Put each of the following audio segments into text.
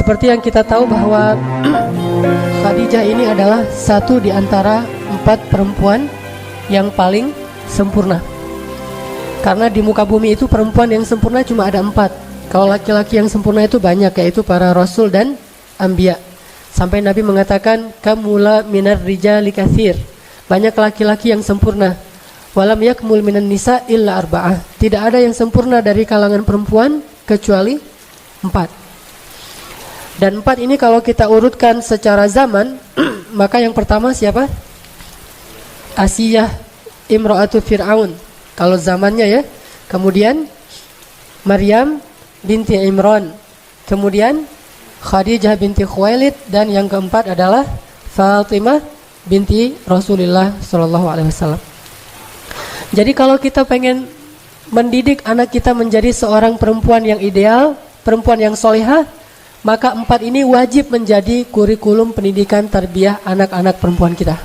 Seperti yang kita tahu bahwa Khadijah ini adalah satu di antara 4 perempuan yang paling sempurna. Karena di muka bumi itu perempuan yang sempurna cuma ada 4. Kalau laki-laki yang sempurna itu banyak, yaitu para rasul dan anbiya. Sampai Nabi mengatakan, kamula minar rijali katsir. Banyak laki-laki yang sempurna. Walam yakmul minan nisa illa arba'ah. Tidak ada yang sempurna dari kalangan perempuan kecuali 4. Dan 4 ini kalau kita urutkan secara zaman, maka yang pertama siapa? Asiyah imra'atu Fir'aun. Kalau zamannya ya. Kemudian Maryam binti Imran. Kemudian Khadijah binti Khuwailid. Dan yang keempat adalah Fatimah binti Rasulullah SAW. Jadi kalau kita pengen mendidik anak kita menjadi seorang perempuan yang ideal, perempuan yang solehah, maka 4 ini wajib menjadi kurikulum pendidikan tarbiyah anak-anak perempuan kita.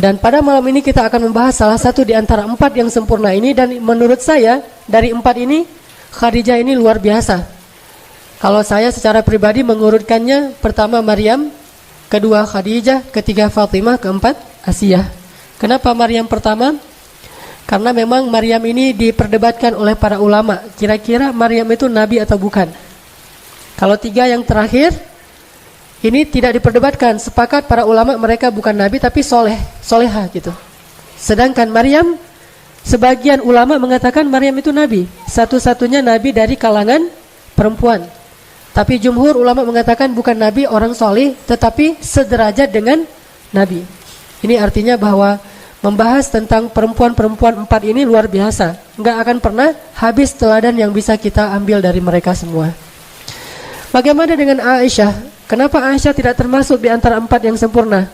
Dan pada malam ini kita akan membahas salah satu di antara 4 yang sempurna ini. Dan menurut saya dari 4 ini Khadijah ini luar biasa. Kalau saya secara pribadi mengurutkannya, pertama Maryam, kedua Khadijah, ketiga Fatimah, keempat Asiyah. Kenapa Maryam pertama? Karena memang Maryam ini diperdebatkan oleh para ulama. Kira-kira Maryam itu nabi atau bukan? Kalau 3 yang terakhir ini tidak diperdebatkan. Sepakat para ulama mereka bukan nabi tapi solehah gitu. Sedangkan Maryam, sebagian ulama mengatakan Maryam itu nabi, satu-satunya nabi dari kalangan perempuan. Tapi jumhur ulama mengatakan bukan nabi, orang soleh, tetapi sederajat dengan nabi. Ini artinya bahwa membahas tentang perempuan-perempuan 4 ini luar biasa. Nggak akan pernah habis teladan yang bisa kita ambil dari mereka semua. Bagaimana dengan Aisyah? Kenapa Aisyah tidak termasuk di antara 4 yang sempurna?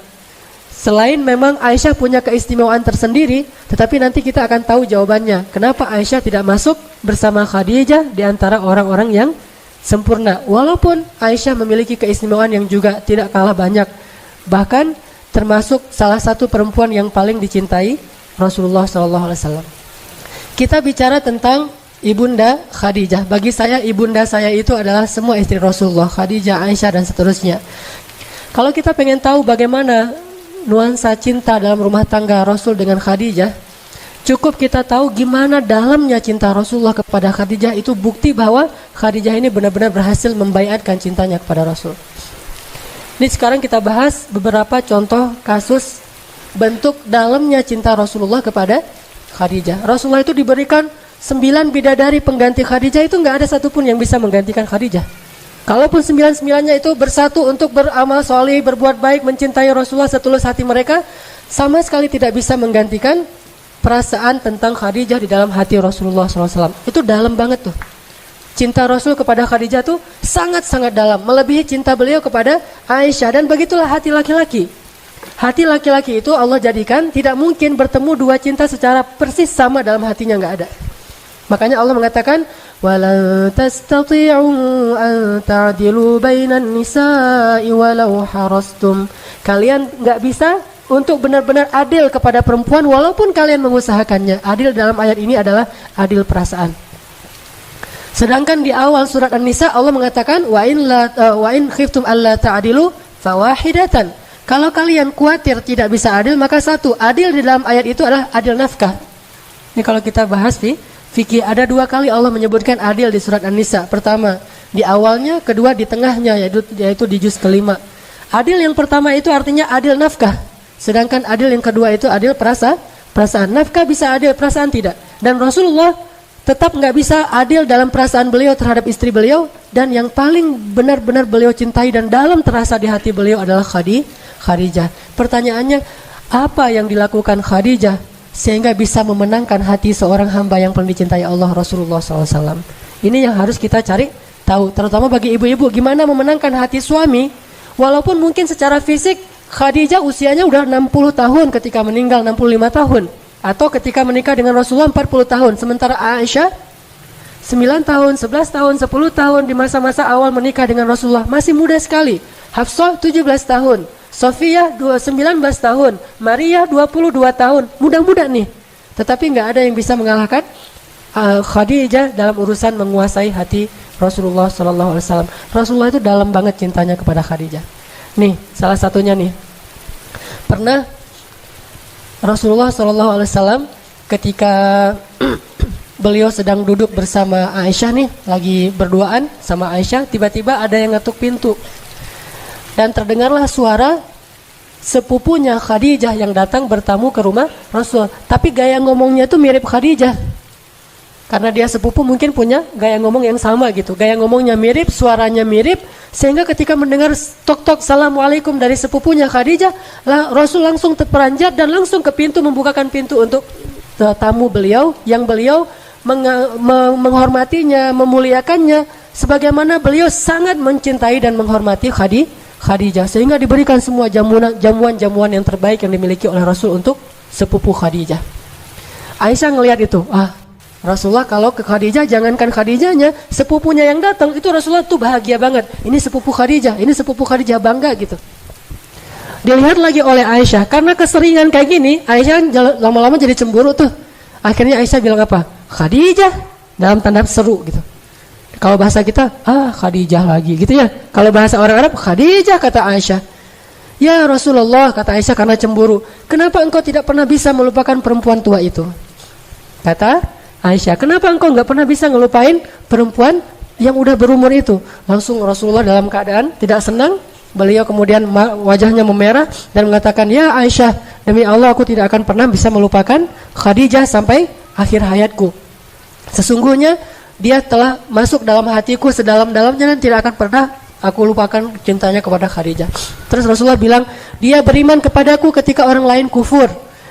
Selain memang Aisyah punya keistimewaan tersendiri, tetapi nanti kita akan tahu jawabannya. Kenapa Aisyah tidak masuk bersama Khadijah di antara orang-orang yang sempurna? Walaupun Aisyah memiliki keistimewaan yang juga tidak kalah banyak. Bahkan termasuk salah satu perempuan yang paling dicintai Rasulullah SAW. Kita bicara tentang Ibunda Khadijah. Bagi saya ibunda saya itu adalah semua istri Rasulullah, Khadijah, Aisyah dan seterusnya. Kalau kita pengen tahu bagaimana nuansa cinta dalam rumah tangga Rasul dengan Khadijah, cukup kita tahu gimana dalamnya cinta Rasulullah kepada Khadijah. Itu bukti bahwa Khadijah ini benar-benar berhasil membaiatkan cintanya kepada Rasul. Ini sekarang kita bahas beberapa contoh kasus bentuk dalamnya cinta Rasulullah kepada Khadijah. Rasulullah itu diberikan 9 bidadari pengganti Khadijah, itu nggak ada satupun yang bisa menggantikan Khadijah. Kalaupun 9-9-nya itu bersatu untuk beramal soleh, berbuat baik, mencintai Rasulullah setulus hati mereka, sama sekali tidak bisa menggantikan perasaan tentang Khadijah di dalam hati Rasulullah SAW. Itu dalam banget tuh. Cinta Rasul kepada Khadijah tuh sangat-sangat dalam, melebihi cinta beliau kepada Aisyah. Dan begitulah hati laki-laki. Hati laki-laki itu Allah jadikan tidak mungkin bertemu 2 cinta secara persis sama dalam hatinya, nggak ada. Makanya Allah mengatakan, وَلَن تَسْتَطِيعُوا أَن تَعْدِلُوا بَيْنَ النِّسَاءِ وَلَوْ حَرَصْتُمْ. Kalian nggak bisa untuk benar-benar adil kepada perempuan walaupun kalian mengusahakannya. Adil dalam ayat ini adalah adil perasaan. Sedangkan di awal surat An-Nisa Allah mengatakan, wa in khiftum alla ta'dilu fawahidatan. Kalau kalian khawatir tidak bisa adil, maka satu, adil di dalam ayat itu adalah adil nafkah. Ini kalau kita bahas di fikih, ada 2 kali Allah menyebutkan adil di surat An-Nisa. Pertama di awalnya, kedua di tengahnya, yaitu di juz kelima. Adil yang pertama itu artinya adil nafkah. Sedangkan adil yang kedua itu adil perasaan. Nafkah bisa adil, perasaan tidak. Dan Rasulullah tetap nggak bisa adil dalam perasaan beliau terhadap istri beliau. Dan yang paling benar-benar beliau cintai dan dalam terasa di hati beliau adalah Khadijah. Pertanyaannya, apa yang dilakukan Khadijah sehingga bisa memenangkan hati seorang hamba yang paling dicintai Allah, Rasulullah SAW? Ini yang harus kita cari tahu, terutama bagi ibu-ibu, gimana memenangkan hati suami. Walaupun mungkin secara fisik Khadijah usianya udah 60 tahun ketika meninggal, 65 tahun. Atau ketika menikah dengan Rasulullah 40 tahun. Sementara Aisyah 9 tahun, 11 tahun, 10 tahun di masa-masa awal menikah dengan Rasulullah, masih muda sekali. Hafsah 17 tahun, Sofia 19 tahun, Maria 22 tahun, muda-muda nih. Tetapi nggak ada yang bisa mengalahkan Khadijah dalam urusan menguasai hati Rasulullah Sallallahu Alaihi Wasallam. Rasulullah itu dalam banget cintanya kepada Khadijah. Nih, salah satunya nih. Pernah Rasulullah Sallallahu Alaihi Wasallam ketika beliau sedang duduk bersama Aisyah nih, lagi berduaan sama Aisyah, tiba-tiba ada yang ngetuk pintu. Dan terdengarlah suara sepupunya Khadijah yang datang bertamu ke rumah Rasul. Tapi gaya ngomongnya itu mirip Khadijah. Karena dia sepupu mungkin punya gaya ngomong yang sama gitu. Gaya ngomongnya mirip, suaranya mirip. Sehingga ketika mendengar tok-tok Assalamualaikum dari sepupunya Khadijah, Rasul langsung terperanjat dan langsung ke pintu, membukakan pintu untuk tamu beliau. Yang beliau menghormatinya, memuliakannya. Sebagaimana beliau sangat mencintai dan menghormati Khadijah, sehingga diberikan semua jamuan-jamuan yang terbaik yang dimiliki oleh Rasul untuk sepupu Khadijah. Aisyah ngelihat itu, Rasulullah kalau ke Khadijah, jangankan Khadijahnya, sepupunya yang datang itu Rasulullah tuh bahagia banget. Ini sepupu Khadijah bangga gitu. Dilihat lagi oleh Aisyah, karena keseringan kayak gini, Aisyah lama-lama jadi cemburu tuh. Akhirnya Aisyah bilang apa? Khadijah, dalam tanda seru gitu. Kalau bahasa kita, Khadijah lagi gitu ya. Kalau bahasa orang Arab, Khadijah, kata Aisyah. Ya Rasulullah, kata Aisyah karena cemburu, kenapa engkau tidak pernah bisa melupakan perempuan tua itu? Kata Aisyah, kenapa engkau nggak pernah bisa ngelupain perempuan yang udah berumur itu? Langsung Rasulullah dalam keadaan tidak senang. Beliau kemudian wajahnya memerah dan mengatakan, ya Aisyah, demi Allah aku tidak akan pernah bisa melupakan Khadijah sampai akhir hayatku. Sesungguhnya dia telah masuk dalam hatiku sedalam-dalamnya dan tidak akan pernah aku lupakan cintanya kepada Khadijah. Terus Rasulullah bilang, dia beriman kepadaku ketika orang lain kufur.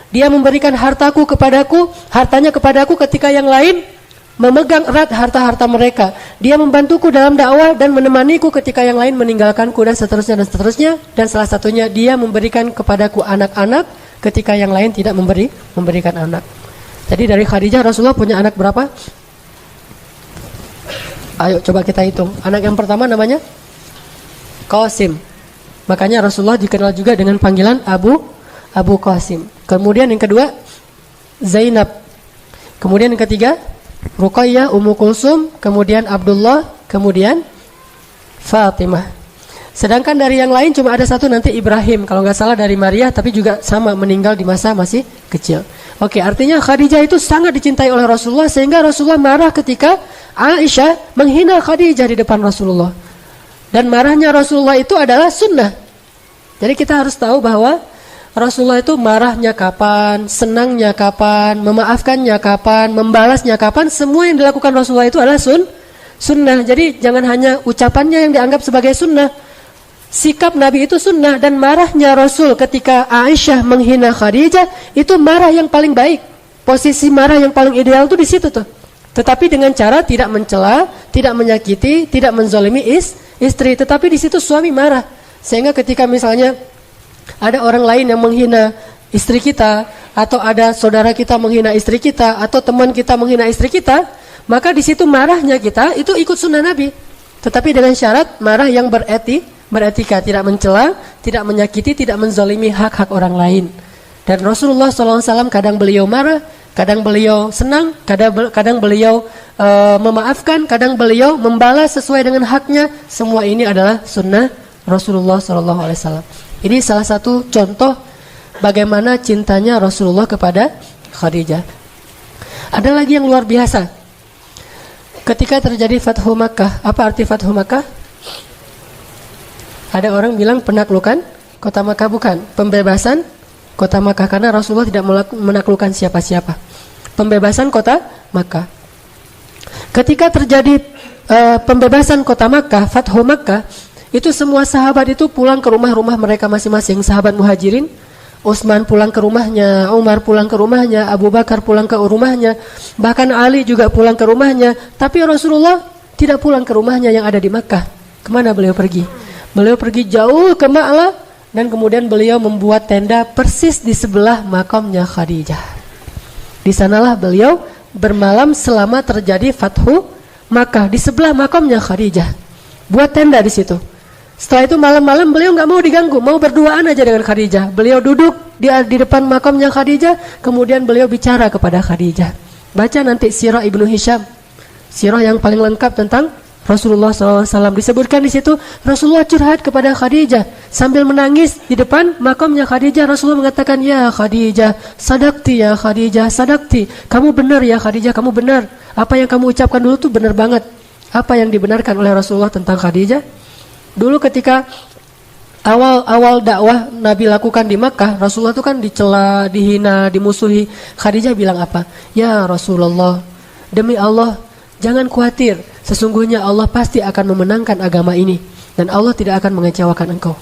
Dia memberikan hartanya kepadaku ketika yang lain memegang erat harta-harta mereka. Dia membantuku dalam dakwah dan menemaniku ketika yang lain meninggalkanku, dan seterusnya dan seterusnya. Dan salah satunya dia memberikan kepadaku anak-anak ketika yang lain tidak memberikan anak. Jadi dari Khadijah Rasulullah punya anak berapa? Ayo coba kita hitung. Anak yang pertama namanya Qasim. Makanya Rasulullah dikenal juga dengan panggilan Abu Qasim. Kemudian yang kedua Zainab. Kemudian yang ketiga Ruqayyah, Ummu Kulsum, kemudian Abdullah, kemudian Fatimah. Sedangkan dari yang lain cuma ada satu nanti Ibrahim, kalau nggak salah dari Maria, tapi juga sama meninggal di masa masih kecil. Oke, artinya Khadijah itu sangat dicintai oleh Rasulullah sehingga Rasulullah marah ketika Aisyah menghina Khadijah di depan Rasulullah. Dan marahnya Rasulullah itu adalah sunnah. Jadi kita harus tahu bahwa Rasulullah itu marahnya kapan, senangnya kapan, memaafkannya kapan, membalasnya kapan, semua yang dilakukan Rasulullah itu adalah sunnah. Jadi jangan hanya ucapannya yang dianggap sebagai sunnah. Sikap Nabi itu sunnah, dan marahnya Rasul ketika Aisyah menghina Khadijah itu marah yang paling baik. Posisi marah yang paling ideal itu di situ tuh. Tetapi dengan cara tidak mencela, tidak menyakiti, tidak menzalimi istri, tetapi di situ suami marah. Sehingga ketika misalnya ada orang lain yang menghina istri kita, atau ada saudara kita menghina istri kita, atau teman kita menghina istri kita, maka di situ marahnya kita itu ikut sunnah Nabi. Tetapi dengan syarat marah yang beretika, tidak mencela, tidak menyakiti, tidak menzalimi hak-hak orang lain. Dan Rasulullah SAW kadang beliau marah, kadang beliau senang, kadang beliau memaafkan, kadang beliau membalas sesuai dengan haknya. Semua ini adalah sunnah Rasulullah SAW. Ini salah satu contoh bagaimana cintanya Rasulullah kepada Khadijah. Ada lagi yang luar biasa. Ketika terjadi Fathu Makkah, apa arti Fathu Makkah? Ada orang bilang penaklukan kota Makkah, bukan. Pembebasan kota Makkah, karena Rasulullah tidak menaklukkan siapa-siapa. Pembebasan kota Makkah. Ketika terjadi pembebasan kota Makkah, Fathu Makkah, itu semua sahabat itu pulang ke rumah-rumah mereka masing-masing. Sahabat Muhajirin, Utsman pulang ke rumahnya, Umar pulang ke rumahnya, Abu Bakar pulang ke rumahnya, bahkan Ali juga pulang ke rumahnya. Tapi Rasulullah tidak pulang ke rumahnya yang ada di Makkah. Kemana beliau pergi? Beliau pergi jauh ke Ma'lah, dan kemudian beliau membuat tenda persis di sebelah makamnya Khadijah. Di sanalah beliau bermalam selama terjadi Fathu Makkah, di sebelah makamnya Khadijah. Buat tenda di situ. Setelah itu malam-malam beliau nggak mau diganggu, mau berduaan aja dengan Khadijah. Beliau duduk di depan makamnya Khadijah, kemudian beliau bicara kepada Khadijah. Baca nanti Sirah Ibnu Hisham, sirah yang paling lengkap tentang Rasulullah SAW. Disebutkan di situ Rasulullah curhat kepada Khadijah sambil menangis di depan makamnya Khadijah. Rasulullah mengatakan, ya Khadijah, sadaqti ya Khadijah, sadaqti. Kamu benar ya Khadijah, kamu benar. Apa yang kamu ucapkan dulu tuh benar banget. Apa yang dibenarkan oleh Rasulullah tentang Khadijah? Dulu ketika awal-awal dakwah Nabi lakukan di Makkah, Rasulullah itu kan dicela, dihina, dimusuhi. Khadijah bilang apa? Ya Rasulullah, demi Allah, jangan khawatir. Sesungguhnya Allah pasti akan memenangkan agama ini. Dan Allah tidak akan mengecewakan engkau.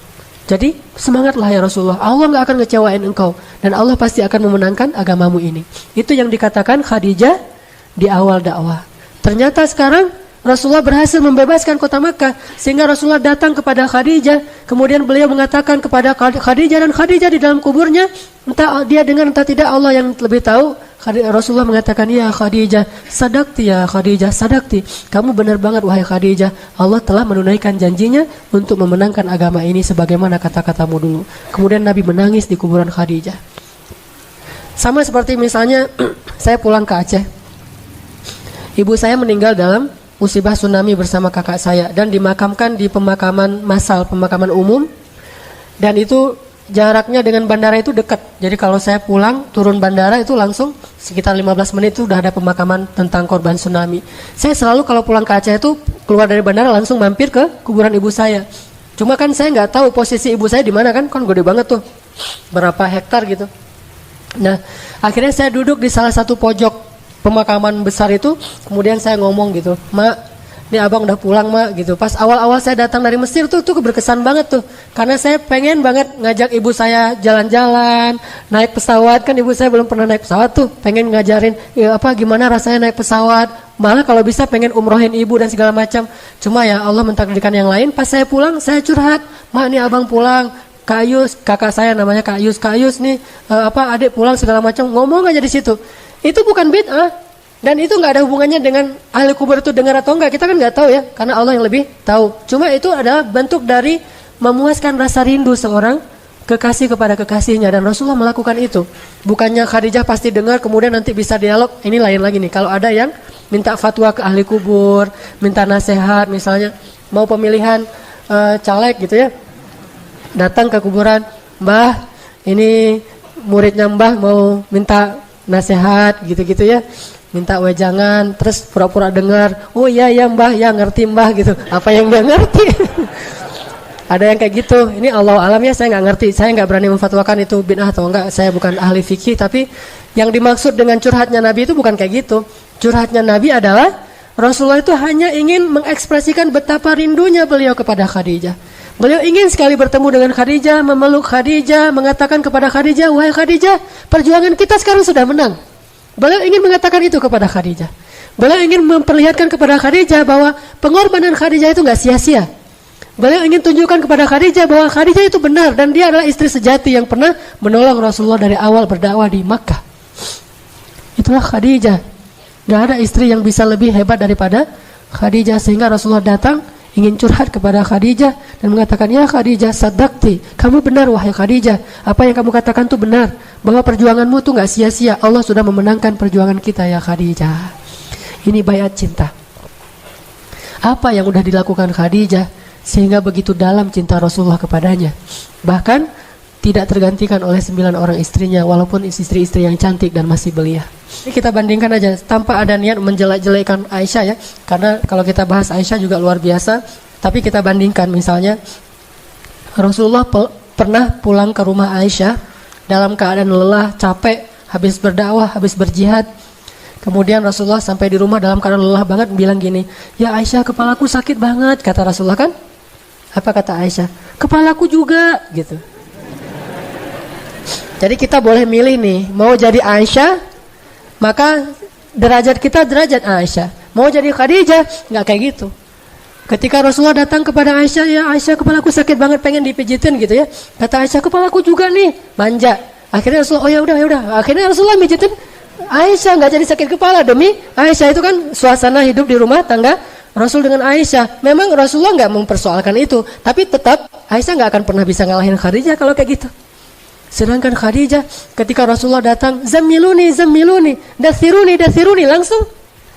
Jadi semangatlah ya Rasulullah. Allah gak akan ngecewain engkau. Dan Allah pasti akan memenangkan agamamu ini. Itu yang dikatakan Khadijah di awal dakwah. Ternyata sekarang Rasulullah berhasil membebaskan kota Makkah. Sehingga Rasulullah datang kepada Khadijah. Kemudian beliau mengatakan kepada Khadijah. Dan Khadijah di dalam kuburnya, entah dia dengar entah tidak, Allah yang lebih tahu. Rasulullah mengatakan, ya Khadijah, sadaqti ya Khadijah, sadaqti. Kamu benar banget wahai Khadijah. Allah telah menunaikan janjinya untuk memenangkan agama ini sebagaimana kata-katamu dulu. Kemudian Nabi menangis di kuburan Khadijah. Sama seperti misalnya saya pulang ke Aceh. Ibu saya meninggal dalam musibah tsunami bersama kakak saya dan dimakamkan di pemakaman massal, pemakaman umum. Dan itu jaraknya dengan bandara itu dekat. Jadi kalau saya pulang turun bandara itu langsung sekitar 15 menit itu udah ada pemakaman tentang korban tsunami. Saya selalu kalau pulang ke Aceh itu keluar dari bandara langsung mampir ke kuburan ibu saya. Cuma kan saya nggak tahu posisi ibu saya di mana, kan gede banget tuh, berapa hektar gitu. Nah akhirnya saya duduk di salah satu pojok pemakaman besar itu. Kemudian saya ngomong gitu, Mak, ini abang udah pulang Mak gitu. Pas awal-awal saya datang dari Mesir tuh berkesan banget tuh. Karena saya pengen banget ngajak ibu saya jalan-jalan, naik pesawat. Kan ibu saya belum pernah naik pesawat tuh. Pengen ngajarin ya, gimana rasanya naik pesawat. Malah kalau bisa pengen umrohin ibu dan segala macam. Cuma ya Allah mentakdirkan yang lain. Pas saya pulang saya curhat, Mak ini abang pulang, Kak Yus, kakak saya namanya Kak Yus nih adik pulang segala macam. Ngomong aja di situ. Itu bukan bid'ah. Dan itu nggak ada hubungannya dengan ahli kubur itu dengar atau enggak. Kita kan nggak tahu ya, karena Allah yang lebih tahu. Cuma itu adalah bentuk dari memuaskan rasa rindu seorang kekasih kepada kekasihnya. Dan Rasulullah melakukan itu. Bukannya Khadijah pasti dengar kemudian nanti bisa dialog. Ini lain lagi nih. Kalau ada yang minta fatwa ke ahli kubur, minta nasihat misalnya, mau pemilihan caleg gitu ya, datang ke kuburan, Mbah, ini muridnya Mbah mau minta nasihat gitu-gitu ya, minta wejangan, terus pura-pura dengar, oh iya ya Mbah, ya ngerti Mbah gitu. Apa yang dia ngerti? Ada yang kayak gitu. Ini Allah alam ya, saya nggak ngerti, saya nggak berani memfatwakan itu bid'ah atau enggak. Saya bukan ahli fikih, tapi yang dimaksud dengan curhatnya Nabi itu bukan kayak gitu. Curhatnya Nabi adalah Rasulullah itu hanya ingin mengekspresikan betapa rindunya beliau kepada Khadijah. Beliau ingin sekali bertemu dengan Khadijah, memeluk Khadijah, mengatakan kepada Khadijah, wahai Khadijah, perjuangan kita sekarang sudah menang. Beliau ingin mengatakan itu kepada Khadijah. Beliau ingin memperlihatkan kepada Khadijah bahwa pengorbanan Khadijah itu nggak sia-sia. Beliau ingin tunjukkan kepada Khadijah bahwa Khadijah itu benar dan dia adalah istri sejati yang pernah menolong Rasulullah dari awal berdakwah di Makkah. Itulah Khadijah. Gak ada istri yang bisa lebih hebat daripada Khadijah, sehingga Rasulullah datang ingin curhat kepada Khadijah dan mengatakan, ya Khadijah, sadaqti, kamu benar wahai Khadijah, apa yang kamu katakan itu benar, bahwa perjuanganmu itu gak sia-sia, Allah sudah memenangkan perjuangan kita ya Khadijah. Ini bayat cinta. Apa yang sudah dilakukan Khadijah sehingga begitu dalam cinta Rasulullah kepadanya, bahkan tidak tergantikan oleh 9 orang istrinya, walaupun istri-istri yang cantik dan masih belia. Ini kita bandingkan aja, tanpa ada niat menjelek-jelekan Aisyah ya, karena kalau kita bahas Aisyah juga luar biasa. Tapi kita bandingkan misalnya, Rasulullah pernah pulang ke rumah Aisyah dalam keadaan lelah, capek, habis berdakwah, habis berjihad. Kemudian Rasulullah sampai di rumah dalam keadaan lelah banget, bilang gini, ya Aisyah, kepalaku sakit banget, kata Rasulullah kan. Apa kata Aisyah? Kepalaku juga, gitu. Jadi kita boleh milih nih, mau jadi Aisyah, maka derajat kita derajat Aisyah. Mau jadi Khadijah, nggak kayak gitu. Ketika Rasulullah datang kepada Aisyah, ya Aisyah, kepalaku sakit banget, pengen dipijitin gitu ya. Kata Aisyah, kepalaku juga nih, manja. Akhirnya Rasulullah, oh ya udah. Akhirnya Rasulullah mijitin Aisyah, nggak jadi sakit kepala demi Aisyah. Itu kan suasana hidup di rumah tangga Rasul dengan Aisyah. Memang Rasulullah nggak mempersoalkan itu, tapi tetap Aisyah nggak akan pernah bisa ngalahin Khadijah kalau kayak gitu. Sedangkan Khadijah ketika Rasulullah datang, zammiluni, dathiruni, langsung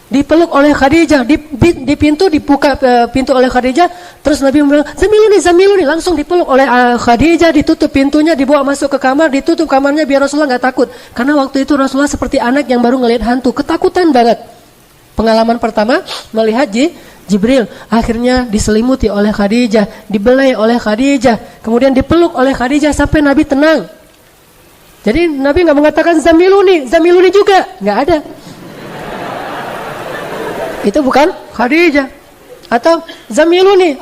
dipeluk oleh Khadijah, di pintu dibuka pintu oleh Khadijah, terus Nabi bilang, "Zamiluni," langsung dipeluk oleh Khadijah, ditutup pintunya, dibawa masuk ke kamar, ditutup kamarnya biar Rasulullah nggak takut. Karena waktu itu Rasulullah seperti anak yang baru ngelihat hantu, ketakutan banget. Pengalaman pertama melihat Jibril, akhirnya diselimuti oleh Khadijah, dibelai oleh Khadijah, kemudian dipeluk oleh Khadijah sampai Nabi tenang. Jadi Nabi nggak mengatakan zamiluni juga, nggak ada. Itu bukan Khadijah. Atau zamiluni,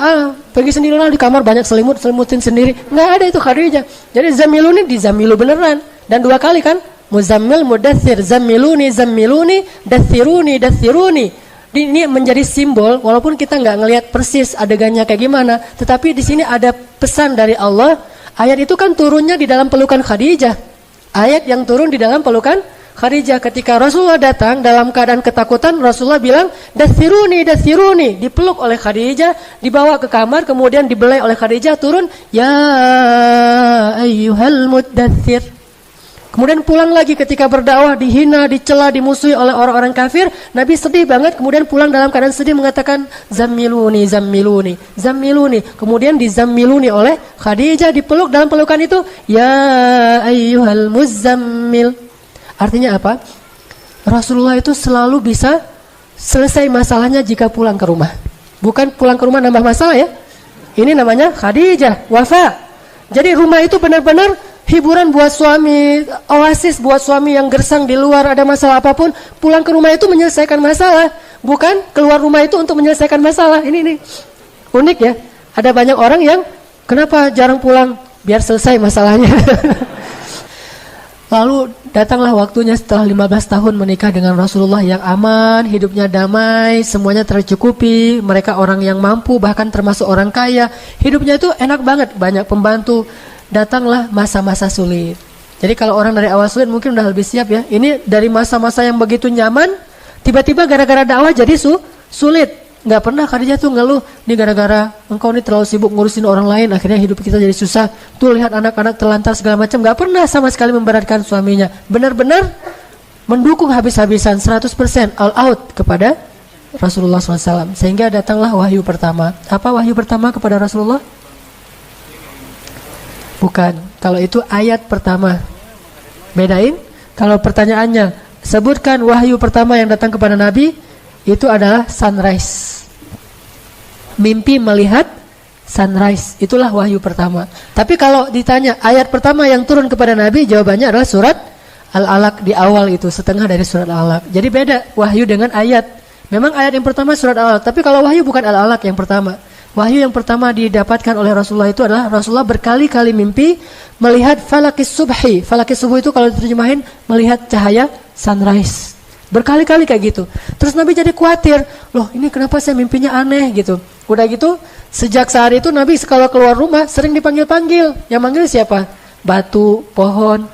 pergi sendirilah di kamar banyak selimutin sendiri. Nggak ada itu Khadijah. Jadi zamiluni dizamilu beneran. Dan 2 kali kan, muzammil, mudaththir, zamiluni, dathiruni. Ini menjadi simbol, walaupun kita nggak ngelihat persis adegannya kayak gimana, tetapi di sini ada pesan dari Allah. Ayat itu kan turunnya di dalam pelukan Khadijah. Ayat yang turun di dalam pelukan Khadijah. Ketika Rasulullah datang dalam keadaan ketakutan, Rasulullah bilang, dathiruni, dipeluk oleh Khadijah, dibawa ke kamar, kemudian dibelai oleh Khadijah, turun, ya ayyuhal muddaththir. Kemudian pulang lagi ketika berdakwah, dihina, dicela, dimusuhi oleh orang-orang kafir. Nabi sedih banget, kemudian pulang dalam keadaan sedih mengatakan, zammiluni. Kemudian dizammiluni oleh Khadijah, dipeluk dalam pelukan itu, ya ayyuhal muzammil. Artinya apa? Rasulullah itu selalu bisa selesai masalahnya jika pulang ke rumah. Bukan pulang ke rumah nambah masalah ya. Ini namanya Khadijah, wafa. Jadi rumah itu benar-benar hiburan buat suami, oasis buat suami yang gersang di luar, ada masalah apapun, pulang ke rumah itu menyelesaikan masalah. Bukan keluar rumah itu untuk menyelesaikan masalah. Ini unik ya. Ada banyak orang yang kenapa jarang pulang? Biar selesai masalahnya. Lalu datanglah waktunya setelah 15 tahun menikah dengan Rasulullah yang aman, hidupnya damai, semuanya tercukupi, mereka orang yang mampu, bahkan termasuk orang kaya. Hidupnya itu enak banget, banyak pembantu. Datanglah masa-masa sulit. Jadi kalau orang dari awal sulit mungkin udah lebih siap ya. Ini dari masa-masa yang begitu nyaman, tiba-tiba gara-gara dakwah jadi sulit. Nggak pernah Khadijah tuh ngeluh, ini gara-gara engkau ini terlalu sibuk ngurusin orang lain, akhirnya hidup kita jadi susah. Tuh lihat anak-anak terlantar segala macam. Nggak pernah sama sekali memberatkan suaminya. Benar-benar mendukung habis-habisan 100% all out kepada Rasulullah SAW. Sehingga datanglah wahyu pertama. Apa wahyu pertama kepada Rasulullah? Bukan. Kalau itu ayat pertama. Bedain. Kalau pertanyaannya, sebutkan wahyu pertama yang datang kepada Nabi, itu adalah sunrise. Mimpi melihat sunrise, itulah wahyu pertama. Tapi kalau ditanya ayat pertama yang turun kepada Nabi, jawabannya adalah surat Al-Alaq di awal itu, setengah dari surat Al-Alaq. Jadi beda wahyu dengan ayat. Memang ayat yang pertama surat Al-Alaq, tapi kalau wahyu bukan Al-Alaq yang pertama. Wahyu yang pertama didapatkan oleh Rasulullah itu adalah Rasulullah berkali-kali mimpi melihat falakis subhi. Falakis subuh itu kalau diterjemahin melihat cahaya sunrise. Berkali-kali kayak gitu. Terus Nabi jadi khawatir, loh ini kenapa saya mimpinya aneh gitu. Udah gitu, sejak saat itu Nabi kalau keluar rumah sering dipanggil-panggil. Yang manggil siapa? Batu, pohon.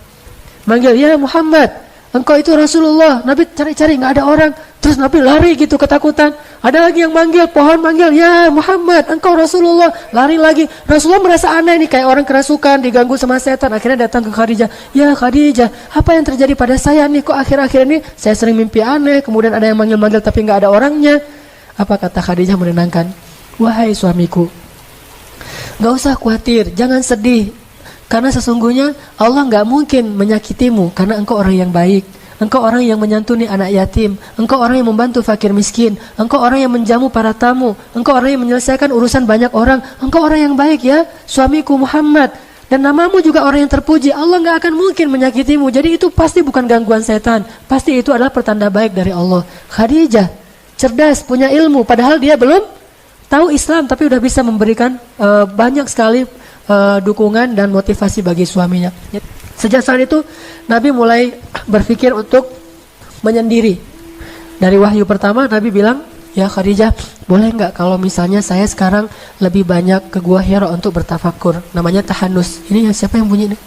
Manggil, ya Muhammad, engkau itu Rasulullah. Nabi cari-cari, nggak ada orang. Terus Nabi lari gitu ketakutan. Ada lagi yang manggil, pohon manggil, ya Muhammad, engkau Rasulullah. Lari lagi. Rasulullah merasa aneh nih, kayak orang kerasukan, diganggu sama setan. Akhirnya datang ke Khadijah. Ya Khadijah, apa yang terjadi pada saya nih? Kok akhir-akhir ini saya sering mimpi aneh. Kemudian ada yang manggil-manggil tapi nggak ada orangnya. Apa kata Khadijah menenangkan? Wahai suamiku, nggak usah khawatir, jangan sedih. Karena sesungguhnya Allah nggak mungkin menyakitimu. Karena engkau orang yang baik. Engkau orang yang menyantuni anak yatim. Engkau orang yang membantu fakir miskin. Engkau orang yang menjamu para tamu. Engkau orang yang menyelesaikan urusan banyak orang. Engkau orang yang baik ya, suamiku Muhammad. Dan namamu juga orang yang terpuji. Allah gak akan mungkin menyakitimu. Jadi itu pasti bukan gangguan setan. Pasti itu adalah pertanda baik dari Allah. Khadijah, cerdas, punya ilmu. Padahal dia belum tahu Islam, tapi udah bisa memberikan banyak sekali dukungan dan motivasi bagi suaminya. Sejak saat itu Nabi mulai berpikir untuk menyendiri. Dari wahyu pertama Nabi bilang, ya Khadijah, boleh nggak kalau misalnya saya sekarang lebih banyak ke Gua Hira untuk bertafakur. Namanya tahanus. Ini siapa yang bunyi ini?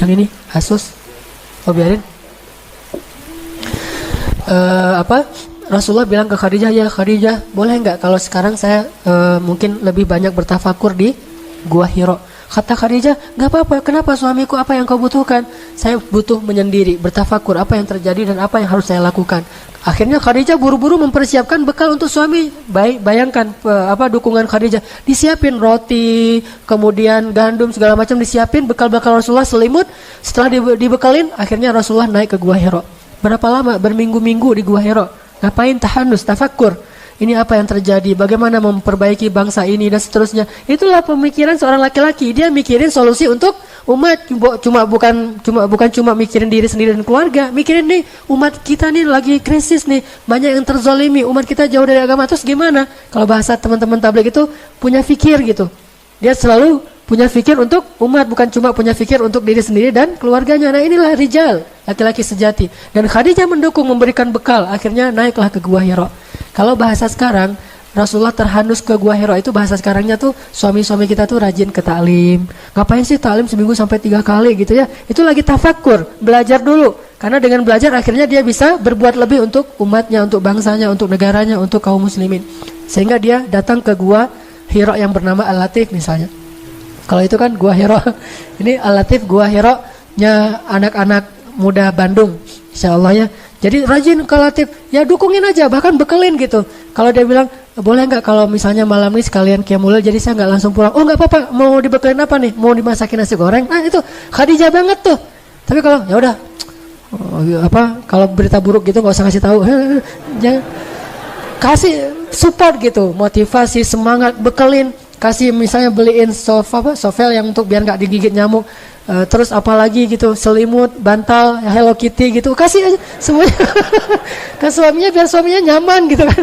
Yang ini Asus. Oh biarin. Rasulullah bilang ke Khadijah, ya Khadijah, boleh nggak kalau sekarang saya mungkin lebih banyak bertafakur di Gua Hira. Kata Khadijah, nggak apa-apa, kenapa suamiku, apa yang kau butuhkan? Saya butuh menyendiri, bertafakur apa yang terjadi dan apa yang harus saya lakukan. Akhirnya Khadijah buru-buru mempersiapkan bekal untuk suami. Bayangkan dukungan Khadijah. Disiapin roti, kemudian gandum segala macam disiapin, bekal-bekal Rasulullah, selimut. Setelah dibekalin, akhirnya Rasulullah naik ke Gua Hira. Berapa lama? Berminggu-minggu di Gua Hira. Ngapain? Tahanus, tafakur. Ini apa yang terjadi, bagaimana memperbaiki bangsa ini dan seterusnya. Itulah pemikiran seorang laki-laki. Dia mikirin solusi untuk umat, bukan cuma mikirin diri sendiri dan keluarga. Mikirin nih, umat kita nih lagi krisis nih, banyak yang terzalimi, umat kita jauh dari agama, terus gimana? Kalau bahasa teman-teman tabligh itu punya fikir gitu. Dia selalu punya fikir untuk umat, bukan cuma punya fikir untuk diri sendiri dan keluarganya. Nah, inilah rijal, laki-laki sejati. Dan Khadijah mendukung, memberikan bekal, akhirnya naiklah ke Gua Hira. Kalau bahasa sekarang, Rasulullah terhanus ke Gua Hira, itu bahasa sekarangnya tuh suami-suami kita tuh rajin ke taklim. Ngapain sih taklim seminggu sampai 3 kali gitu ya? Itu lagi tafakur, belajar dulu. Karena dengan belajar akhirnya dia bisa berbuat lebih untuk umatnya, untuk bangsanya, untuk negaranya, untuk kaum muslimin. Sehingga dia datang ke Gua Hira yang bernama Al-Latif misalnya. Kalau itu kan Gua Hira. Ini Al-Latif Gua Hira-nya anak-anak muda Bandung, insyaallah ya. Jadi rajin ke Latif, ya dukungin aja, bahkan bekelin gitu. Kalau dia bilang, boleh nggak kalau misalnya malam ini sekalian qiyamul lail, jadi saya nggak langsung pulang. Oh nggak apa-apa, mau dibekelin apa nih? Mau dimasakin nasi goreng? Nah itu Khadijah banget tuh. Tapi kalau ya udah, kalau berita buruk gitu nggak usah kasih tahu. Jangan, kasih support gitu, motivasi, semangat, bekelin. Kasih misalnya beliin sovel yang untuk biar nggak digigit nyamuk. Terus apalagi gitu, selimut, bantal, Hello Kitty gitu, kasih aja semuanya ke suaminya biar suaminya nyaman gitu kan.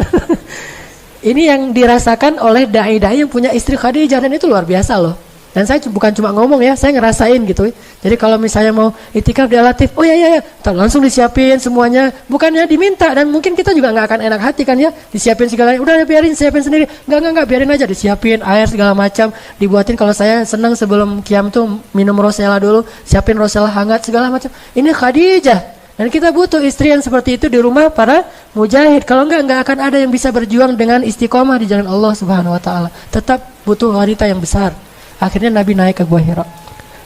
Ini yang dirasakan oleh dai-dai yang punya istri Khadijah, dan itu luar biasa loh. Dan saya bukan cuma ngomong ya, saya ngerasain gitu. Jadi kalau misalnya mau itikaf di Al-Latif, oh ya, langsung disiapin semuanya, bukannya diminta. Dan mungkin kita juga nggak akan enak hati kan ya, disiapin segalanya, udah biarin siapin sendiri. Nggak, biarin aja, disiapin air segala macam, dibuatin. Kalau saya senang sebelum qiyam tuh minum rosella dulu, siapin rosella hangat segala macam. Ini Khadijah. Dan kita butuh istri yang seperti itu di rumah para mujahid. Kalau nggak akan ada yang bisa berjuang dengan istiqomah di jalan Allah Subhanahu Wa Taala. Tetap butuh wanita yang besar. Akhirnya Nabi naik ke Gua Hira.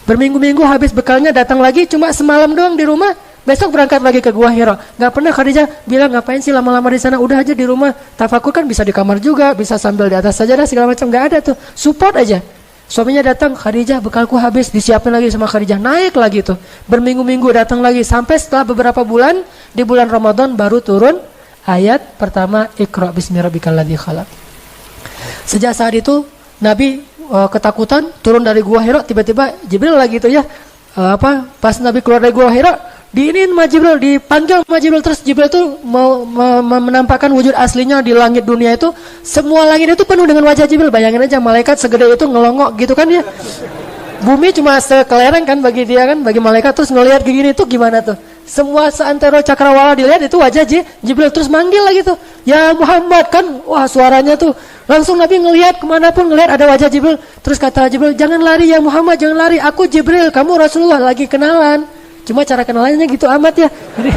Berminggu-minggu habis bekalnya, datang lagi cuma semalam doang di rumah. Besok berangkat lagi ke Gua Hira. Gak pernah Khadijah bilang ngapain sih lama-lama di sana. Udah aja di rumah. Tafakur kan bisa di kamar juga, bisa sambil di atas sajadah segala macam. Gak ada tuh. Support aja. Suaminya datang, Khadijah bekalku habis, disiapin lagi sama Khadijah. Naik lagi tuh. Berminggu-minggu datang lagi. Sampai setelah beberapa bulan, di bulan Ramadan baru turun ayat pertama, Iqra bismi rabbikal ladzi khalaq. Sejak saat itu Nabi ketakutan, turun dari Gua Hira, tiba-tiba Jibril lagi tuh ya, pas Nabi keluar dari Gua Hira, diinin sama Jibril, dipanggil sama Jibril. Terus Jibril tuh mau menampakkan wujud aslinya di langit dunia itu. Semua langit itu penuh dengan wajah Jibril. Bayangin aja malaikat segede itu ngelongok gitu kan ya. Bumi cuma sekelereng kan bagi dia kan, bagi malaikat. Terus ngelihat gini tuh gimana tuh, semua seantero cakrawala dilihat itu wajah Jibril. Terus manggil lagi tuh, ya Muhammad kan, wah suaranya tuh langsung Nabi ngelihat kemanapun, ngelihat ada wajah Jibril. Terus kata Jibril, jangan lari ya Muhammad, jangan lari, aku Jibril, kamu Rasulullah, lagi kenalan. Cuma cara kenalannya gitu amat ya. Jadi,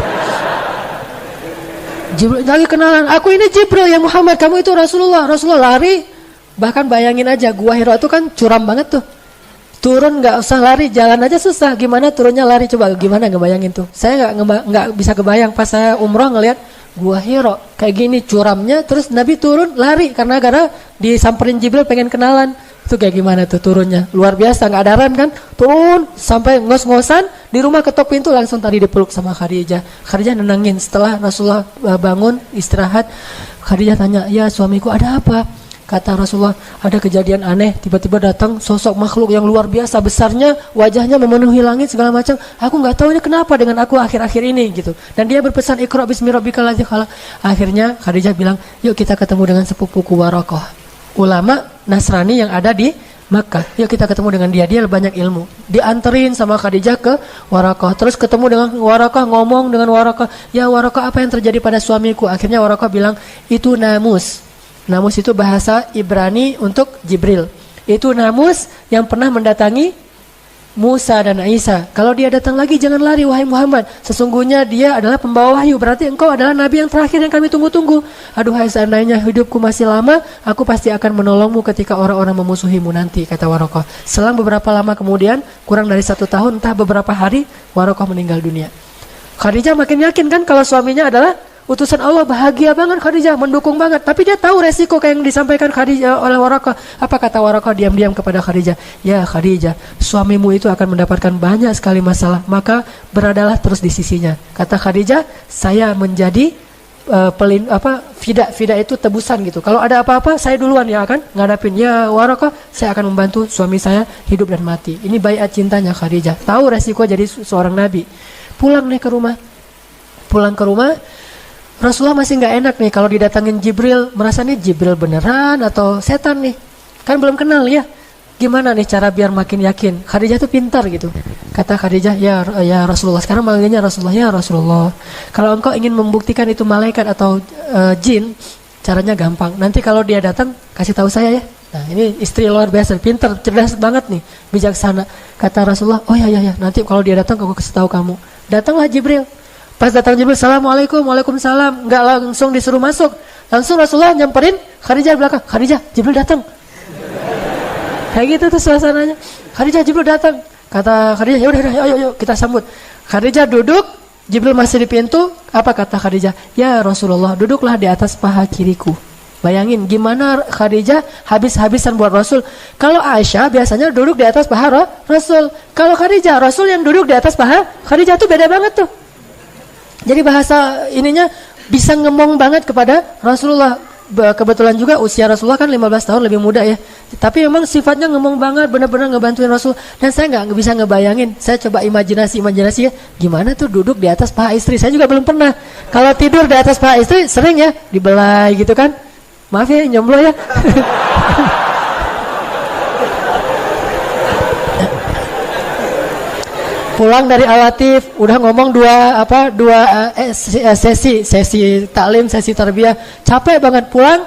Jibril lagi kenalan, aku ini Jibril ya Muhammad, kamu itu Rasulullah. Rasulullah lari. Bahkan bayangin aja, Gua Hira itu kan curam banget tuh. Turun nggak usah lari, jalan aja susah. Gimana turunnya lari, coba gimana ngebayangin tuh. Saya nggak bisa kebayang pas saya umroh ngelihat Gua Hira kayak gini curamnya. Terus Nabi turun lari karena disamperin Jibril pengen kenalan. Itu kayak gimana tuh turunnya, luar biasa, nggak ada rem kan. Turun sampai ngos-ngosan di rumah, ketok pintu langsung tadi dipeluk sama Khadijah. Khadijah nenangin. Setelah Rasulullah bangun istirahat, Khadijah tanya, ya suamiku ada apa? Kata Rasulullah, ada kejadian aneh, tiba-tiba datang sosok makhluk yang luar biasa besarnya, wajahnya memenuhi langit segala macam. Aku nggak tahu ini kenapa dengan aku akhir-akhir ini gitu. Dan dia berpesan, Iqra bismi rabbikal ladzi khalaq. Akhirnya Khadijah bilang, yuk kita ketemu dengan sepupuku Waraqah, ulama Nasrani yang ada di Makkah. Yuk kita ketemu dengan dia banyak ilmu. Dianterin sama Khadijah ke Waraqah. Terus ketemu dengan Waraqah, ngomong dengan Waraqah, ya Waraqah apa yang terjadi pada suamiku? Akhirnya Waraqah bilang, itu namus. Namus itu bahasa Ibrani untuk Jibril. Itu namus yang pernah mendatangi Musa dan Isa. Kalau dia datang lagi jangan lari wahai Muhammad. Sesungguhnya dia adalah pembawa wahyu. Berarti engkau adalah nabi yang terakhir yang kami tunggu-tunggu. Aduhai seandainya hidupku masih lama, aku pasti akan menolongmu ketika orang-orang memusuhimu nanti, kata Waraqah. Selang beberapa lama kemudian, kurang dari 1 tahun, entah beberapa hari, Waraqah meninggal dunia. Khadijah makin yakin kan kalau suaminya adalah utusan Allah, bahagia banget Khadijah, mendukung banget. Tapi dia tahu resiko kayak yang disampaikan Khadijah oleh Waraqah. Apa kata Waraqah diam-diam kepada Khadijah? Ya Khadijah, suamimu itu akan mendapatkan banyak sekali masalah, maka beradalah terus di sisinya. Kata Khadijah, saya menjadi fida itu tebusan gitu. Kalau ada apa-apa, saya duluan yang akan ngadapin. Ya Waraqah, saya akan membantu suami saya hidup dan mati. Ini baiat cintanya Khadijah. Tahu resiko jadi seorang nabi. Pulang ke rumah, Rasulullah masih nggak enak nih kalau didatangin Jibril, merasa nih Jibril beneran atau setan nih, kan belum kenal ya. Gimana nih cara biar makin yakin? Khadijah tuh pintar gitu. Kata Khadijah, ya Rasulullah, sekarang manggilnya Rasulullah, ya Rasulullah. Kalau engkau ingin membuktikan itu malaikat atau jin, caranya gampang. Nanti kalau dia datang, kasih tahu saya ya. Nah ini istri luar biasa, pintar, cerdas banget nih, bijaksana. Kata Rasulullah, oh ya, nanti kalau dia datang aku kasih tahu kamu. Datanglah Jibril. Pas datang Jibril, Assalamualaikum, waalaikumsalam. Nggak langsung disuruh masuk. Langsung Rasulullah nyamperin Khadijah belakang. Khadijah, Jibril datang. Kayak gitu tuh suasananya. Khadijah, Jibril datang. Kata Khadijah, yaudah, ayo kita sambut. Khadijah duduk, Jibril masih di pintu. Apa kata Khadijah? Ya Rasulullah, duduklah di atas paha kiriku. Bayangin gimana Khadijah habis-habisan buat Rasul. Kalau Aisyah biasanya duduk di atas paha Rasul. Kalau Khadijah, Rasul yang duduk di atas paha Khadijah tuh beda banget tuh. Jadi bahasa ininya bisa ngemong banget kepada Rasulullah. Kebetulan juga usia Rasulullah kan 15 tahun lebih muda ya. Tapi memang sifatnya ngemong banget, benar-benar ngebantuin Rasul. Dan saya nggak bisa ngebayangin. Saya coba imajinasi ya. Gimana tuh duduk di atas paha istri. Saya juga belum pernah. Kalau tidur di atas paha istri sering ya dibelai gitu kan. Maaf ya jomblo ya. Pulang dari Al-Latif, udah ngomong dua sesi taklim, sesi tarbiyah, capek banget. Pulang,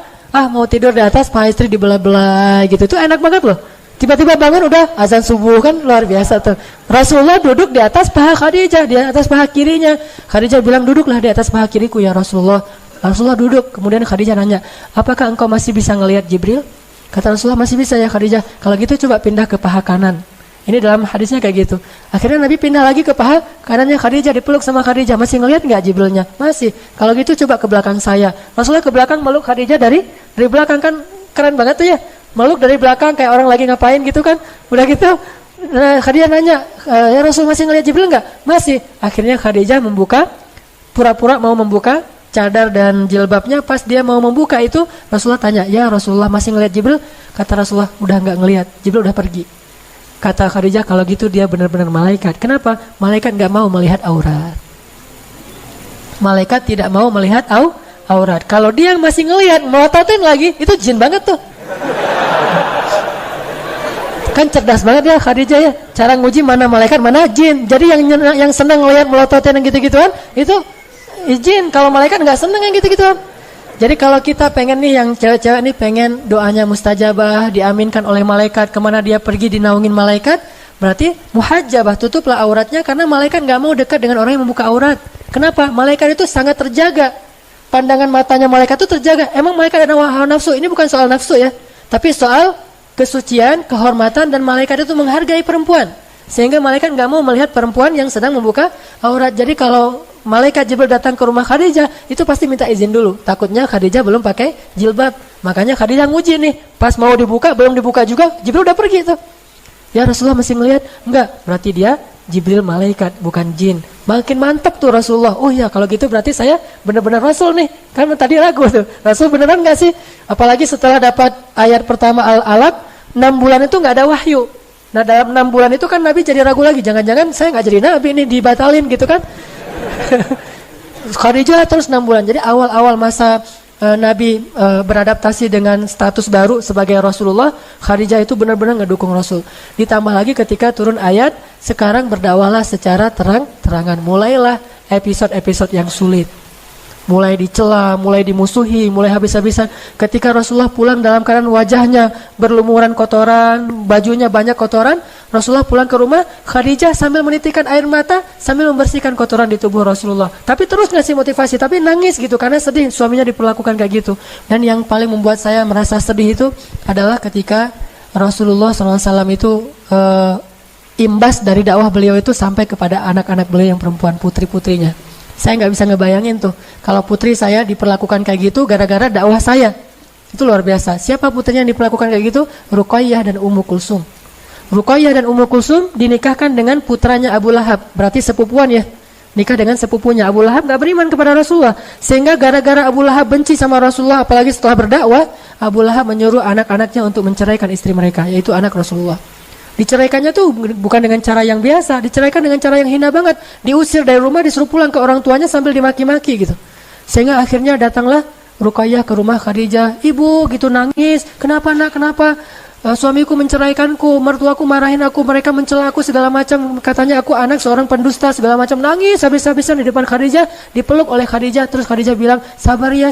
mau tidur di atas, paha istri dibelah-belah gitu. Itu enak banget loh. Tiba-tiba bangun udah azan subuh, kan luar biasa tuh. Rasulullah duduk di atas paha Khadijah, di atas paha kirinya. Khadijah bilang, duduklah di atas paha kiriku ya Rasulullah. Rasulullah duduk, kemudian Khadijah nanya, apakah engkau masih bisa ngelihat Jibril? Kata Rasulullah, masih bisa ya Khadijah. Kalau gitu coba pindah ke paha kanan. Ini dalam hadisnya kayak gitu. Akhirnya Nabi pindah lagi ke paha kanannya Khadijah, dipeluk sama Khadijah. Masih ngelihat nggak Jibrilnya? Masih. Kalau gitu coba ke belakang saya. Rasulullah ke belakang meluk Khadijah dari belakang, kan keren banget tuh ya. Meluk dari belakang kayak orang lagi ngapain gitu kan. Udah gitu Khadijah nanya, ya Rasul masih ngelihat Jibril nggak? Masih. Akhirnya Khadijah pura-pura mau membuka cadar dan jilbabnya. Pas dia mau membuka itu, Rasulullah tanya, ya Rasulullah masih ngelihat Jibril? Kata Rasulullah, udah nggak ngelihat, Jibril udah pergi. Kata Khadijah, kalau gitu dia benar-benar malaikat. Kenapa? Malaikat nggak mau melihat aurat. Malaikat tidak mau melihat aurat. Kalau dia masih ngelihat, melototin lagi, itu jin banget tuh. Kan cerdas banget ya Khadijah ya. Cara nguji mana malaikat, mana jin. Jadi yang senang ngelihat melototin yang gitu-gituan, itu jin. Kalau malaikat nggak senang yang gitu-gituan. Jadi kalau kita pengen nih, yang cewek-cewek nih pengen doanya mustajabah, diaminkan oleh malaikat, kemana dia pergi dinaungin malaikat, berarti muhajjabah, tutuplah auratnya, karena malaikat nggak mau dekat dengan orang yang membuka aurat. Kenapa? Malaikat itu sangat terjaga. Pandangan matanya malaikat itu terjaga. Emang malaikat ada hawa nafsu? Ini bukan soal nafsu ya, tapi soal kesucian, kehormatan, dan malaikat itu menghargai perempuan. Sehingga malaikat nggak mau melihat perempuan yang sedang membuka aurat. Jadi kalau malaikat Jibril datang ke rumah Khadijah, itu pasti minta izin dulu. Takutnya Khadijah belum pakai jilbab. Makanya Khadijah nguji nih. Pas mau dibuka, belum dibuka juga, Jibril udah pergi tuh. Ya Rasulullah masih ngelihat? Enggak. Berarti dia Jibril malaikat, bukan jin. Makin mantap tuh Rasulullah. Oh ya, kalau gitu berarti saya benar-benar Rasul nih. Karena tadi ragu tuh. Rasul beneran nggak sih? Apalagi setelah dapat ayat pertama Al-Alaq, 6 bulan itu nggak ada wahyu. Nah dalam 6 bulan itu kan Nabi jadi ragu lagi. Jangan-jangan saya nggak jadi Nabi nih, dibatalin gitu kan. Khadijah terus 6 bulan. Jadi awal-awal masa Nabi beradaptasi dengan status baru sebagai Rasulullah, Khadijah itu benar-benar ngedukung Rasul. Ditambah lagi ketika turun ayat, sekarang berdakwahlah secara terang-terangan. Mulailah episode-episode yang sulit. mulai dicela, mulai dimusuhi, mulai habis-habisan. Ketika Rasulullah pulang dalam keadaan wajahnya berlumuran kotoran, bajunya banyak kotoran, Rasulullah pulang ke rumah, Khadijah sambil menitikkan air mata, sambil membersihkan kotoran di tubuh Rasulullah. Tapi terus ngasih motivasi, tapi nangis gitu karena sedih suaminya diperlakukan kayak gitu. Dan yang paling membuat saya merasa sedih itu adalah ketika Rasulullah SAW itu imbas dari dakwah beliau itu sampai kepada anak-anak beliau yang perempuan, putri-putrinya. Saya nggak bisa ngebayangin tuh kalau putri saya diperlakukan kayak gitu gara-gara dakwah saya. Itu luar biasa. Siapa putrinya yang diperlakukan kayak gitu? Ruqayyah dan Ummu Kulsum. Ruqayyah dan Ummu Kulsum dinikahkan dengan putranya Abu Lahab. Berarti sepupuan ya. Nikah dengan sepupunya. Abu Lahab nggak beriman kepada Rasulullah. Sehingga gara-gara Abu Lahab benci sama Rasulullah, apalagi setelah berdakwah, Abu Lahab menyuruh anak-anaknya untuk menceraikan istri mereka, yaitu anak Rasulullah. Diceraikannya tuh bukan dengan cara yang biasa, diceraikan dengan cara yang hina banget. Diusir dari rumah, disuruh pulang ke orang tuanya sambil dimaki-maki gitu. Sehingga akhirnya datanglah Ruqayyah ke rumah Khadijah. Ibu gitu nangis, kenapa nak, kenapa? Suamiku menceraikanku, mertuaku marahin aku, mereka mencela aku segala macam, katanya aku anak seorang pendusta segala macam. Nangis habis-habisan di depan Khadijah, dipeluk oleh Khadijah. Terus Khadijah bilang, sabar ya,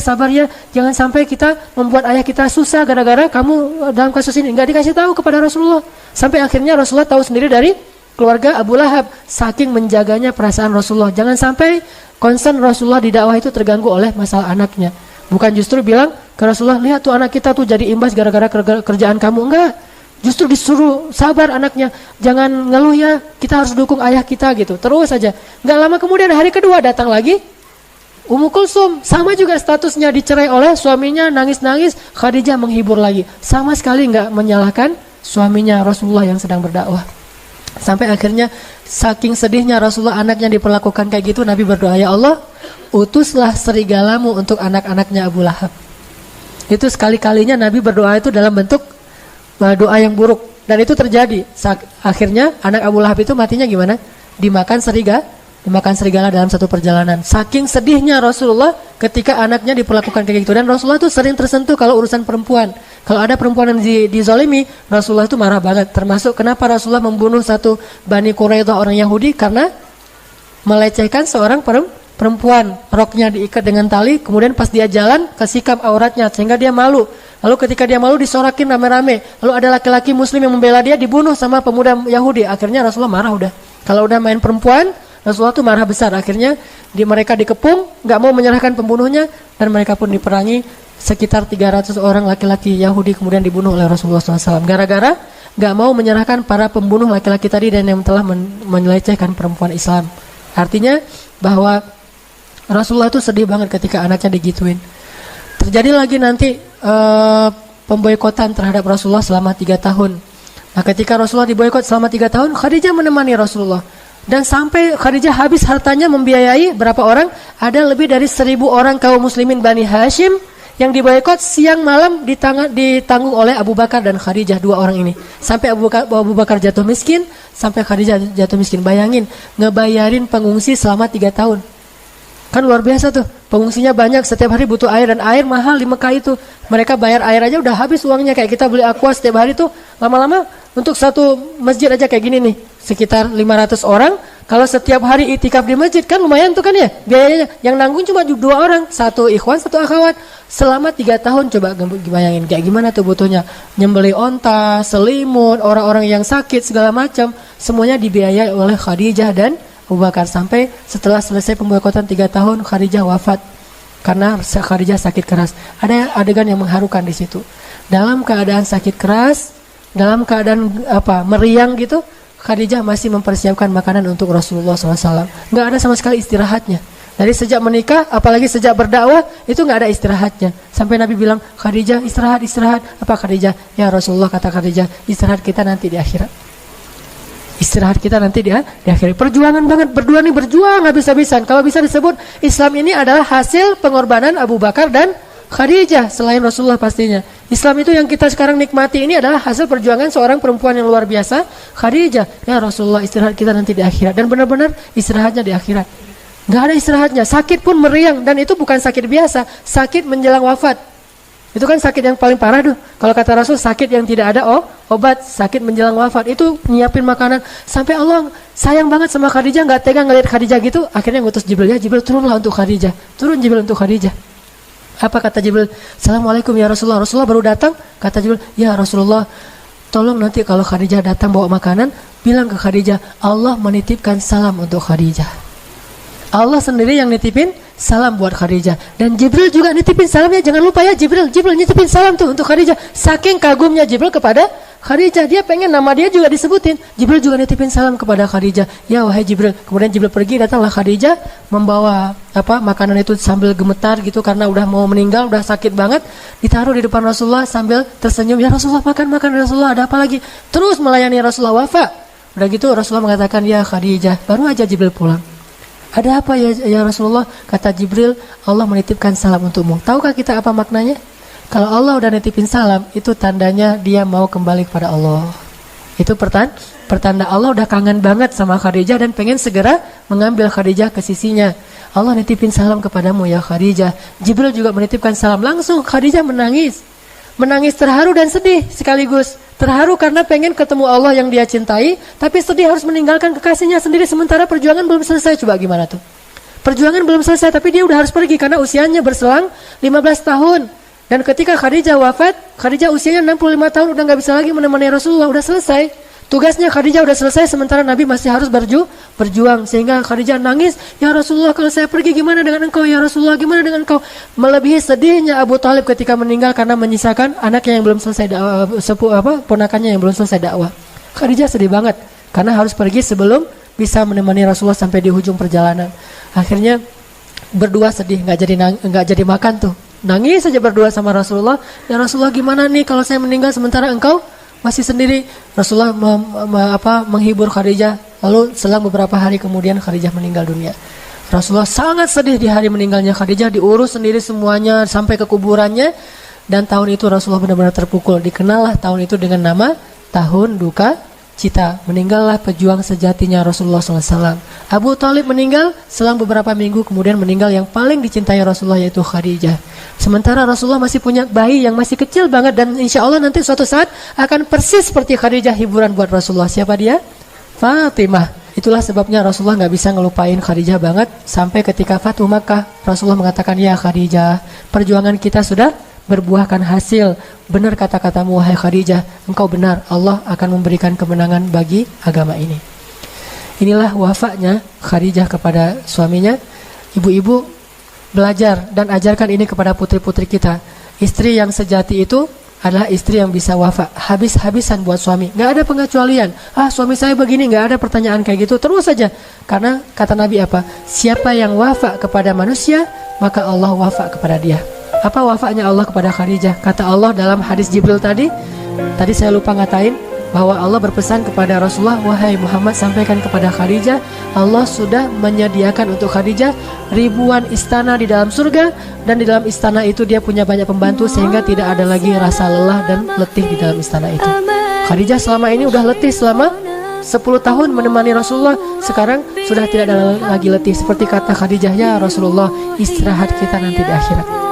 jangan sampai kita membuat ayah kita susah gara-gara kamu dalam kasus ini. Enggak dikasih tahu kepada Rasulullah. Sampai akhirnya Rasulullah tahu sendiri dari keluarga Abu Lahab, saking menjaganya perasaan Rasulullah. Jangan sampai concern Rasulullah di dakwah itu terganggu oleh masalah anaknya. Bukan justru bilang ke Rasulullah, lihat tuh anak kita tuh jadi imbas gara-gara kerjaan kamu. Enggak, justru disuruh sabar anaknya, jangan ngeluh ya, kita harus dukung ayah kita gitu. Terus saja. Enggak lama kemudian hari kedua datang lagi Ummu Kulsum, sama juga statusnya, dicerai oleh suaminya, nangis-nangis. Khadijah menghibur lagi, sama sekali enggak menyalahkan suaminya Rasulullah yang sedang berdakwah. Sampai akhirnya saking sedihnya Rasulullah anaknya diperlakukan kayak gitu, Nabi berdoa, ya Allah, utuslah serigalamu untuk anak-anaknya Abu Lahab. Itu sekali-kalinya Nabi berdoa itu dalam bentuk doa yang buruk. Dan itu terjadi. Akhirnya anak Abu Lahab itu matinya gimana? Dimakan serigala dalam satu perjalanan. Saking sedihnya Rasulullah ketika anaknya diperlakukan kayak gitu. Dan Rasulullah itu sering tersentuh kalau urusan perempuan. Kalau ada perempuan yang dizalimi, Rasulullah itu marah banget. Termasuk kenapa Rasulullah membunuh satu Bani Quraidah orang Yahudi, karena melecehkan seorang perempuan, roknya diikat dengan tali, kemudian pas dia jalan kesikap auratnya sehingga dia malu. Lalu ketika dia malu disorakin rame-rame. Lalu ada laki-laki muslim yang membela dia, dibunuh sama pemuda Yahudi. Akhirnya Rasulullah marah udah. Kalau udah main perempuan, Rasulullah tuh marah besar. Akhirnya mereka dikepung, nggak mau menyerahkan pembunuhnya, dan mereka pun diperangi. Sekitar 300 orang laki-laki Yahudi kemudian dibunuh oleh Rasulullah SAW. Gara-gara nggak mau menyerahkan para pembunuh laki-laki tadi dan yang telah melecehkan perempuan Islam. Artinya bahwa Rasulullah itu sedih banget ketika anaknya digituin. Terjadi lagi nanti pemboikotan terhadap Rasulullah selama 3 tahun. Nah, ketika Rasulullah diboikot selama 3 tahun, Khadijah menemani Rasulullah. Dan sampai Khadijah habis hartanya membiayai berapa orang? Ada lebih dari 1.000 orang kaum muslimin Bani Hashim yang diboikot, siang malam ditanggung oleh Abu Bakar dan Khadijah, 2 orang ini. Sampai Abu Bakar jatuh miskin, sampai Khadijah jatuh miskin. Bayangin, ngebayarin pengungsi selama 3 tahun. Kan luar biasa tuh, pengungsinya banyak, setiap hari butuh air, dan air mahal di Mekah itu. Mereka bayar air aja udah habis uangnya, kayak kita beli aqua setiap hari tuh, lama-lama untuk satu masjid aja kayak gini nih, sekitar 500 orang. Kalau setiap hari itikaf di masjid kan lumayan tuh kan ya, biayanya. Yang nanggung cuma 2 orang, 1 ikhwan, 1 akhwat. Selama 3 tahun coba bayangin, kayak gimana tuh butuhnya. Nyembeli onta, selimut, orang-orang yang sakit, segala macam. Semuanya dibiayai oleh Khadijah dan Abu Bakar. Sampai setelah selesai pemboikotan 3 tahun, Khadijah wafat karena Khadijah sakit keras. Ada adegan yang mengharukan di situ. Dalam keadaan sakit keras, dalam keadaan meriang gitu, Khadijah masih mempersiapkan makanan untuk Rasulullah SAW. Nggak ada sama sekali istirahatnya. Dari sejak menikah, apalagi sejak berdakwah, itu nggak ada istirahatnya. Sampai Nabi bilang, Khadijah istirahat. Apa Khadijah? Ya Rasulullah, kata Khadijah, istirahat kita nanti di akhirat. Istirahat kita nanti di akhirat. Perjuangan banget, berdua nih berjuang habis-habisan. Kalau bisa disebut Islam ini adalah hasil pengorbanan Abu Bakar dan Khadijah selain Rasulullah pastinya. Islam itu yang kita sekarang nikmati ini adalah hasil perjuangan seorang perempuan yang luar biasa, Khadijah. Ya Rasulullah, istirahat kita nanti di akhirat. Dan benar-benar istirahatnya di akhirat. Gak ada istirahatnya, sakit pun meriang. Dan itu bukan sakit biasa, sakit menjelang wafat. Itu kan sakit yang paling parah tuh. Kalau kata Rasul, sakit yang tidak ada obat, sakit menjelang wafat. Itu nyiapin makanan. Sampai Allah sayang banget sama Khadijah, nggak tega ngeliat Khadijah gitu. Akhirnya ngutus Jibril, ya Jibril turunlah untuk Khadijah. Turun Jibril untuk Khadijah. Apa kata Jibril? Assalamualaikum ya Rasulullah. Rasulullah baru datang. Kata Jibril, ya Rasulullah, tolong nanti kalau Khadijah datang bawa makanan, bilang ke Khadijah, Allah menitipkan salam untuk Khadijah. Allah sendiri yang nitipin salam buat Khadijah. Dan Jibril juga nitipin salamnya. Jangan lupa ya, Jibril nitipin salam tuh untuk Khadijah. Saking kagumnya Jibril kepada Khadijah, dia pengen nama dia juga disebutin. Jibril juga nitipin salam kepada Khadijah. Ya wahai Jibril. Kemudian Jibril pergi, datanglah Khadijah membawa makanan itu sambil gemetar gitu karena udah mau meninggal, udah sakit banget. Ditaruh di depan Rasulullah sambil tersenyum. Ya Rasulullah, makan Rasulullah, ada apa lagi? Terus melayani Rasulullah wafat. Udah gitu Rasulullah mengatakan, ya Khadijah, baru aja Jibril pulang. Ada apa ya Rasulullah? Kata Jibril, Allah menitipkan salam untukmu. Tahukah kita apa maknanya? Kalau Allah udah nitipin salam, itu tandanya dia mau kembali kepada Allah. Itu pertanda Allah udah kangen banget sama Khadijah dan pengen segera mengambil Khadijah ke sisinya. Allah nitipin salam kepadamu ya Khadijah. Jibril juga menitipkan salam. Langsung Khadijah menangis. Menangis terharu dan sedih sekaligus. Terharu karena pengen ketemu Allah yang dia cintai, tapi sedih harus meninggalkan kekasihnya sendiri sementara perjuangan belum selesai. Coba gimana tuh? Perjuangan belum selesai tapi dia udah harus pergi karena usianya berselang 15 tahun. Dan ketika Khadijah wafat, Khadijah usianya 65 tahun, udah gak bisa lagi menemani Rasulullah, udah selesai. Tugasnya Khadijah udah selesai sementara Nabi masih harus berjuang. Sehingga Khadijah nangis, ya Rasulullah kalau saya pergi gimana dengan engkau ya Rasulullah, gimana dengan engkau? Melebihi sedihnya Abu Thalib ketika meninggal karena menyisakan anaknya yang belum selesai ponakannya yang belum selesai dakwah. Khadijah sedih banget karena harus pergi sebelum bisa menemani Rasulullah sampai di ujung perjalanan. Akhirnya berdua sedih, nggak jadi makan tuh. Nangis saja berdua sama Rasulullah. Ya Rasulullah gimana nih kalau saya meninggal sementara engkau masih sendiri? Rasulullah menghibur Khadijah. Lalu selang beberapa hari kemudian Khadijah meninggal dunia. Rasulullah sangat sedih di hari meninggalnya Khadijah, diurus sendiri semuanya sampai ke kuburannya. Dan tahun itu Rasulullah benar-benar terpukul. Dikenallah tahun itu dengan nama Tahun Duka Cita. Meninggallah pejuang sejatinya Rasulullah SAW. Abu Thalib meninggal selang beberapa minggu kemudian meninggal yang paling dicintai Rasulullah yaitu Khadijah. Sementara Rasulullah masih punya bayi yang masih kecil banget dan insya Allah nanti suatu saat akan persis seperti Khadijah hiburan buat Rasulullah. Siapa dia? Fatimah. Itulah sebabnya Rasulullah nggak bisa ngelupain Khadijah banget sampai ketika Fatuh Makkah Rasulullah mengatakan, ya Khadijah, perjuangan kita sudah berbuahkan hasil. Benar kata-katamu wahai Khadijah, engkau benar, Allah akan memberikan kemenangan bagi agama ini. Inilah wafatnya Khadijah kepada suaminya. Ibu-ibu belajar dan ajarkan ini kepada putri-putri kita. Istri yang sejati itu adalah istri yang bisa wafat habis-habisan buat suami. Gak ada pengecualian. Suami saya begini, gak ada pertanyaan kayak gitu. Terus saja. Karena kata Nabi apa? Siapa yang wafat kepada manusia, maka Allah wafat kepada dia. Apa wafatnya Allah kepada Khadijah? Kata Allah dalam hadis Jibril tadi saya lupa ngatain bahwa Allah berpesan kepada Rasulullah, wahai Muhammad, sampaikan kepada Khadijah, Allah sudah menyediakan untuk Khadijah ribuan istana di dalam surga, dan di dalam istana itu dia punya banyak pembantu sehingga tidak ada lagi rasa lelah dan letih di dalam istana itu. Khadijah selama ini udah letih selama 10 tahun menemani Rasulullah, sekarang sudah tidak ada lagi letih. Seperti kata Khadijah, ya Rasulullah, istirahat kita nanti di akhirat.